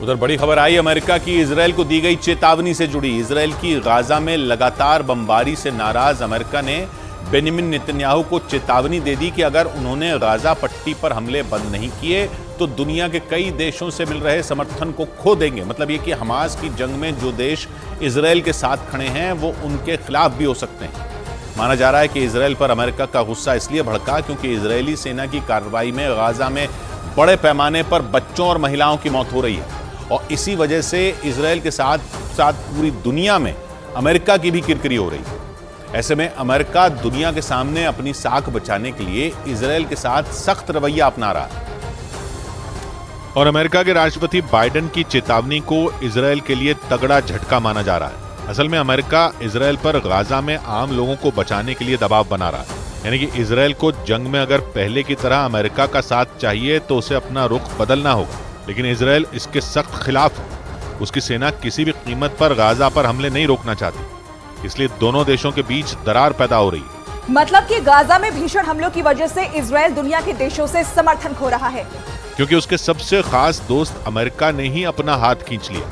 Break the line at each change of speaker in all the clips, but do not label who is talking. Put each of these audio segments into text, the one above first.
उधर बड़ी खबर आई अमेरिका की इजरायल को दी गई चेतावनी से जुड़ी। इजरायल की गाजा में लगातार बमबारी से नाराज अमेरिका ने बेंजामिन नेतन्याहू को चेतावनी दे दी कि अगर उन्होंने गाजा पट्टी पर हमले बंद नहीं किए तो दुनिया के कई देशों से मिल रहे समर्थन को खो देंगे। मतलब ये कि हमास की जंग में जो देश इजरायल के साथ खड़े हैं वो उनके खिलाफ भी हो सकते हैं। माना जा रहा है कि इजरायल पर अमेरिका का गुस्सा इसलिए भड़का क्योंकि इजरायली सेना की कार्रवाई में गाजा में बड़े पैमाने पर बच्चों और महिलाओं की मौत हो रही है और इसी वजह से इजरायल के साथ साथ पूरी दुनिया में अमेरिका की भी किरकिरी हो रही है। ऐसे में अमेरिका दुनिया के सामने अपनी साख बचाने के लिए इजरायल के साथ सख्त रवैया अपना रहा है
और अमेरिका के राष्ट्रपति बाइडेन की चेतावनी को इजरायल के लिए तगड़ा झटका माना जा रहा है। असल में अमेरिका इजरायल पर गाजा में आम लोगों को बचाने के लिए दबाव बना रहा है। यानी कि इजरायल को जंग में अगर पहले की तरह अमेरिका का साथ चाहिए तो उसे अपना रुख बदलना होगा, लेकिन इजरायल इसके सख्त खिलाफ है। उसकी सेना किसी भी कीमत पर गाजा पर हमले नहीं रोकना चाहती, इसलिए दोनों देशों के बीच दरार पैदा हो रही है।
मतलब कि गाजा में भीषण हमलों की वजह से इजरायल दुनिया के देशों से समर्थन खो रहा है,
क्योंकि उसके सबसे खास दोस्त अमेरिका ने ही अपना हाथ खींच लिया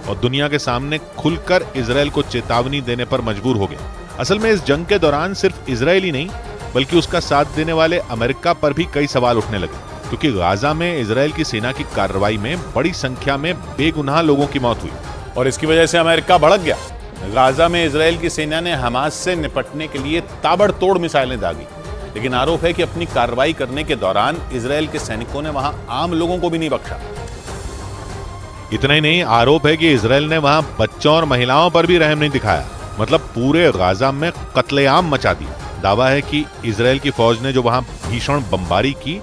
और दुनिया के सामने खुलकर इजरायल को चेतावनी देने पर मजबूर हो गया। असल में इस जंग के दौरान सिर्फ इजरायल ही नहीं बल्कि उसका साथ देने वाले अमेरिका पर भी कई सवाल उठने लगे, क्योंकि गाजा में इजरायल की सेना की कार्रवाई में बड़ी संख्या में बेगुनाह लोगों की मौत हुई
और इसकी वजह से अमेरिका भड़क गया। गाजा में इजरायल की सेना ने हमास से निपटने के लिए ताबड़तोड़ मिसाइलें दागी, लेकिन आरोप है कि अपनी कार्रवाई करने के दौरान इजरायल के सैनिकों ने वहां आम लोगों को भी नहीं बख्शा।
इतना ही नहीं, आरोप है कि इजरायल ने वहां बच्चों और महिलाओं पर भी रहम नहीं दिखाया। मतलब पूरे गाजा में कत्लेआम मचा दिया। दावा है कि इजरायल की फौज ने जो वहां भीषण बमबारी की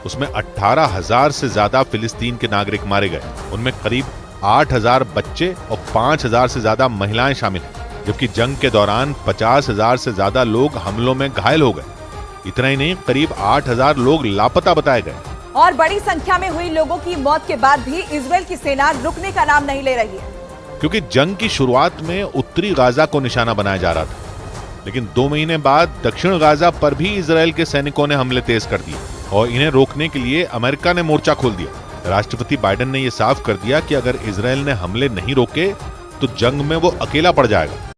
उसमें 18,000 से ज्यादा फिलिस्तीन के नागरिक मारे गए। उनमें करीब 8,000 बच्चे और 5,000 से ज्यादा महिलाएं शामिल हैं, जबकि जंग के दौरान 50,000 से ज्यादा लोग हमलों में घायल हो गए। इतना ही नहीं, करीब 8,000 लोग लापता बताए गए
और बड़ी संख्या में हुई लोगों की मौत के बाद भी इजरायल की सेना रुकने का नाम नहीं ले रही है,
क्योंकि जंग की शुरुआत में उत्तरी गाजा को निशाना बनाया जा रहा था, लेकिन 2 महीने बाद दक्षिण गाजा पर भी इजरायल के सैनिकों ने हमले तेज कर दिए और इन्हें रोकने के लिए अमेरिका ने मोर्चा खोल दिया। राष्ट्रपति बाइडेन ने यह साफ कर दिया कि अगर इजरायल ने हमले नहीं रोके तो जंग में वो अकेला पड़ जाएगा।